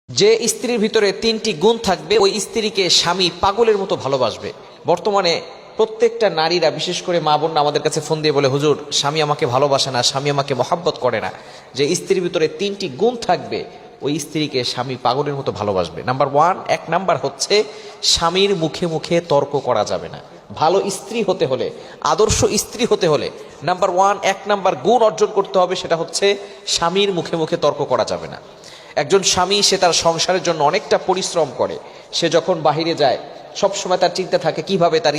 যে স্ত্রীর ভিতরে তিনটি গুণ থাকবে ওই স্ত্রীকে স্বামী পাগলের মতো ভালোবাসবে। বর্তমানে প্রত্যেকটা নারীরা, বিশেষ করে মা বোনরা আমাদের কাছে ফোন দিয়ে বলে, হুজুর স্বামী আমাকে ভালোবাসে না, স্বামী আমাকে মহাব্বত করে না। যে স্ত্রীর ভিতরে তিনটি গুণ থাকবে ওই স্ত্রীকে স্বামী পাগলের মতো ভালোবাসবে। নাম্বার ওয়ান, এক নাম্বার হচ্ছে স্বামীর মুখে মুখে তর্ক করা যাবে না। ভালো স্ত্রী হতে হলে, আদর্শ স্ত্রী হতে হলে নাম্বার ওয়ান, এক নাম্বার গুণ অর্জন করতে হবে, সেটা হচ্ছে স্বামীর মুখে মুখে তর্ক করা যাবে না। একজন স্বামী, সে তার সংসারের জন্য অনেকটা পরিশ্রম করে। সে যখন বাহিরে যায় সবসময় তার চিন্তা থাকে কিভাবে তার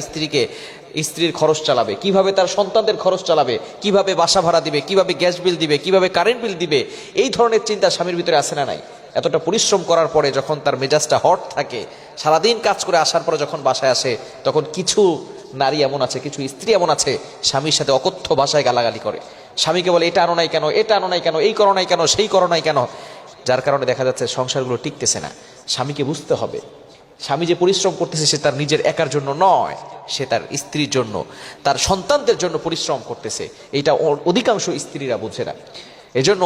স্ত্রীর খরচ চালাবে, কিভাবে তার সন্তানদের খরচ চালাবে, কিভাবে বাসা ভাড়া দিবে, কিভাবে গ্যাস বিল দিবে, কিভাবে কারেন্ট বিল দিবে। এই ধরনের চিন্তা স্বামীর ভিতরে আসে না নাই? এতটা পরিশ্রম করার পরে যখন তার মেজাজটা হট থাকে, সারাদিন কাজ করে আসার পরে যখন বাসায় আসে, তখন কিছু নারী এমন আছে, কিছু স্ত্রী এমন আছে, স্বামীর সাথে অকথ্য ভাষায় গালাগালি করে। স্বামীকে বলে, এটা আনো নাই কেন, এটা আনো নাই কেন, এই করো নাই কেন, সেই করো নাই কেন। যার কারণে দেখা যাচ্ছে সংসারগুলো টিকতেছে না। স্বামীকে বুঝতে হবে, স্বামী যে পরিশ্রম করতেছে সে তার নিজের একার জন্য নয়, সে তার স্ত্রীর জন্য, তার সন্তানদের জন্য পরিশ্রম করতেছে। এইটা অধিকাংশ স্ত্রীরা বুঝে না। এজন্য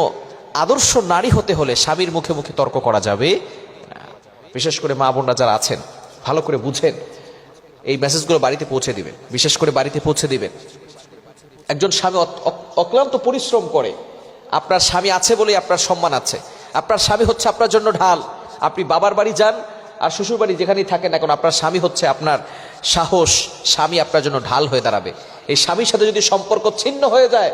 আদর্শ নারী হতে হলে স্বামীর মুখে মুখে তর্ক করা যাবে না। বিশেষ করে মা বোনরা যারা আছেন, ভালো করে বুঝেন, এই মেসেজগুলো বাড়িতে পৌঁছে দিবেন, বিশেষ করে বাড়িতে পৌঁছে দিবেন। একজন স্বামী অক্লান্ত পরিশ্রম করে। আপনার স্বামী আছে বলেই আপনার সম্মান আছে। আপনার স্বামী হচ্ছে আপনার জন্য ঢাল। আপনি বাবার বাড়ি যান আর শ্বশুর বাড়ি যেখানেই থাকেন না কেন, আপনার স্বামী হচ্ছে আপনার সাহস। স্বামী আপনার জন্য ঢাল হয়ে দাঁড়াবে। এই স্বামীর সাথে যদি সম্পর্ক ছিন্ন হয়ে যায়,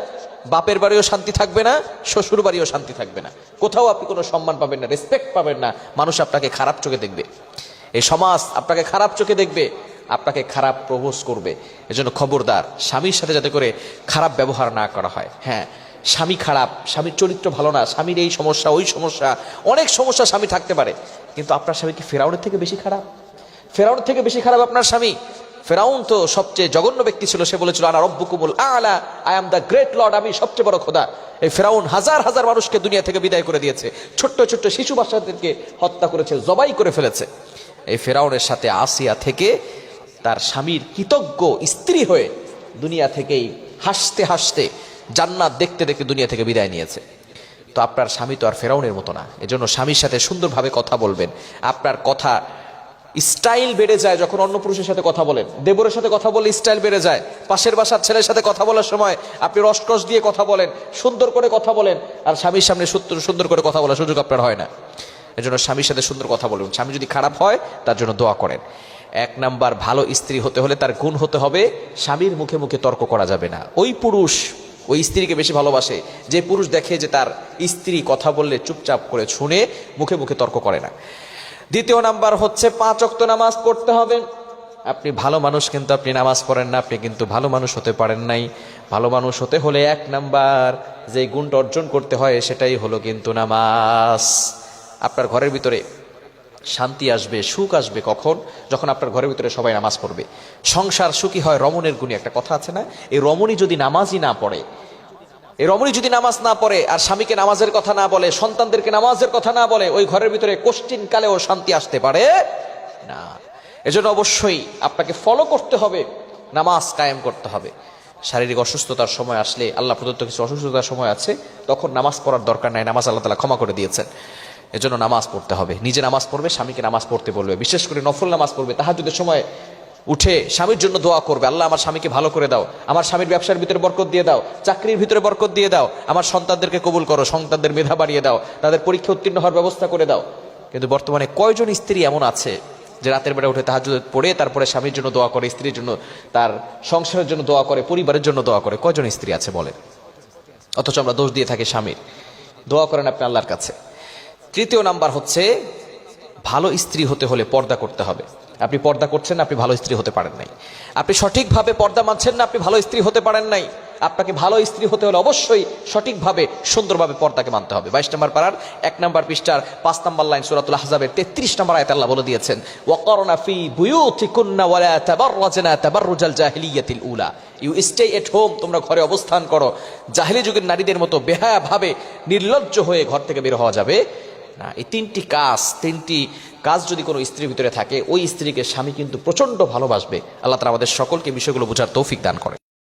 বাপের বাড়িও শান্তি থাকবে না, শ্বশুর বাড়িও শান্তি থাকবে না, কোথাও আপনি কোনো সম্মান পাবেন না, রেসপেক্ট পাবেন না। মানুষ আপনাকে খারাপ চোখে দেখবে, এই সমাজ আপনাকে খারাপ চোখে দেখবে, আপনাকে খারাপ প্রপোজ করবে। এজন্য খবরদার, স্বামীর সাথে যাতে করে খারাপ ব্যবহার না করা হয়। হ্যাঁ, স্বামী খারাপ, স্বামীর চরিত্র ভালো না, স্বামীর এই সমস্যা ওই সমস্যা, অনেক সমস্যা স্বামী থাকতে পারে, কিন্তু আপনার স্বামী কি ফেরাউনের থেকে বেশি খারাপ? ফেরাউনের থেকে বেশি খারাপ আপনার স্বামী? ফেরাউন তো সবচেয়ে জঘন্য ব্যক্তি ছিল। সে বলেছিল, আনা রব্বুকুমুল আলা, I am the great Lord, আমি সবচেয়ে বড় খোদা। এই ফেরাউন হাজার হাজার মানুষকে দুনিয়া থেকে বিদায় করে দিয়েছে, ছোট্ট ছোট্ট শিশু বাচ্চাদেরকে হত্যা করেছে, জবাই করে ফেলেছে। এই ফেরাউনের সাথে আসিয়া থেকে তার স্বামীর কৃতজ্ঞ স্ত্রী হয়ে দুনিয়া থেকেই হাসতে হাসতে, জান্নাত দেখতে দেখতে দুনিয়া থেকে বিদায় নিয়েছে। তো আপনার স্বামী তো আর ফেরাউনের মতো না। এজন্য স্বামীর সাথে সুন্দরভাবে কথা বলবেন। আপনার কথা স্টাইল বেড়ে যায় যখন অন্য পুরুষের সাথে কথা বলেন। দেবরের সাথে কথা বললে স্টাইল বেড়ে যায়। পাশের বাসার ছেলের সাথে কথা বলার সময় আপনি রসকস দিয়ে কথা বলেন, সুন্দর করে কথা বলেন। আর স্বামীর সামনে সুন্দর করে কথা বলার সুযোগ আপনার হয় না। এজন্য স্বামীর সাথে সুন্দর কথা বলুন। স্বামী যদি খারাপ হয়, তার জন্য দোয়া করেন। এক নাম্বার, ভালো স্ত্রী হতে হলে তার গুণ হতে হবে, স্বামীর মুখে মুখে তর্ক করা যাবে না। ওই পুরুষ ওই স্ত্রীকে বেশি ভালোবাসে যে পুরুষ দেখে যে তার স্ত্রী কথা বললে চুপচাপ করে শুনে, মুখে মুখে তর্ক করে না। দ্বিতীয় নাম্বার হচ্ছে 5 ওয়াক্ত নামাজ পড়তে হবে। আপনি ভালো মানুষ, কিন্তু আপনি নামাজ পড়েন না, আপনি কিন্তু ভালো মানুষ হতে পারেন নাই। ভালো মানুষ হতে হলে এক নাম্বার যে গুণটা অর্জন করতে হয় সেটাই হলো কিন্তু নামাজ। আপনার ঘরের ভিতরে শান্তি আসবে, সুখ আসবে কখন? যখন আপনার ঘরের ভিতরে সবাই নামাজ পড়বে। সংসার সুখী হয় রমণীর গুণে, একটা কথা আছে না? এই রমণী যদি নামাজই না পড়ে, এই রমণী যদি নামাজ না পড়ে আর স্বামীকে নামাজের কথা না বলে, সন্তানদেরকে নামাজের কথা না বলে, ওই ঘরের ভিতরে কোশ্চিন কালেও শান্তি আসতে পারে না। এজন্য অবশ্যই আপনাকে ফলো করতে হবে, নামাজ কায়েম করতে হবে। শারীরিক অসুস্থতার সময় আসলে, আল্লাহ প্রদত্ত কিছু অসুস্থতার সময় আছে, তখন নামাজ পড়ার দরকার নাই, নামাজ আল্লাহ তাআলা ক্ষমা করে দিয়েছেন। এজন্য নামাজ পড়তে হবে। নিজে নামাজ পড়বে, স্বামীকে নামাজ পড়তে বলবে, বিশেষ করে নফল নামাজ পড়বে। তাহাজ্জুদের সময় উঠে স্বামীর জন্য দোয়া করবে, আল্লাহ আমার স্বামীকে ভালো করে দাও, আমার স্বামীর ব্যবসার ভিতরে বরকত দিয়ে দাও, চাকরির ভিতরে বরকত দিয়ে দাও, আমার সন্তানদেরকে কবুল করো, সন্তানদের মেধা বাড়িয়ে দাও, তাদের পরীক্ষা উত্তীর্ণ হওয়ার ব্যবস্থা করে দাও। কিন্তু বর্তমানে কয়জন স্ত্রী এমন আছে যে রাতের বেলা উঠে তাহাজ্জুদ পড়ে তারপরে স্বামীর জন্য দোয়া করে, স্ত্রীর জন্য, তার সংসারের জন্য দোয়া করে, পরিবারের জন্য দোয়া করে? কয়জন স্ত্রী আছে বলেন? অথচ আমরা দোষ দিয়ে থাকি স্বামীর। দোয়া করেন আপনি আল্লাহর কাছে। তৃতীয় নাম্বার হচ্ছে, ভালো স্ত্রী হতে হলে পর্দা করতে হবে। আপনি পর্দা করছেন না, আপনি ভালো স্ত্রী হতে পারেন নাই। আপনি সঠিকভাবে পর্দা মানছেন না, আপনি ভালো স্ত্রী হতে পারেন নাই। আপনাকে ভালো স্ত্রী হতে হলে অবশ্যই সঠিকভাবে, সুন্দরভাবে পর্দাকে মানতে হবে। 22 নম্বর পারার 1 নম্বর পৃষ্ঠার 5 নম্বর লাইন, সূরাতুল আহজাবের 33 নম্বর আয়াতে আল্লাহ বলে দিয়েছেন, ওয়াকারনা ফি বুয়ুতিকুন্না ওয়ালা তাবাররাজনা তাবাররুজাল জাহিলিয়াতিল উলা। ইউ স্টে এট হোম, তোমরা ঘরে অবস্থান করো। জাহেলি যুগের নারীদের মতো বেহায়া ভাবে, নির্লজ্জ হয়ে ঘর থেকে বের হওয়া যাবে না। এই তিনটি কাজ যদি কোনো স্ত্রীর ভিতরে থাকে, ওই স্ত্রীকে স্বামী কিন্তু প্রচন্ড ভালোবাসবে। আল্লাহ তাআলা আমাদের সকলকে বিষয়গুলো বোঝার তৌফিক দান করে।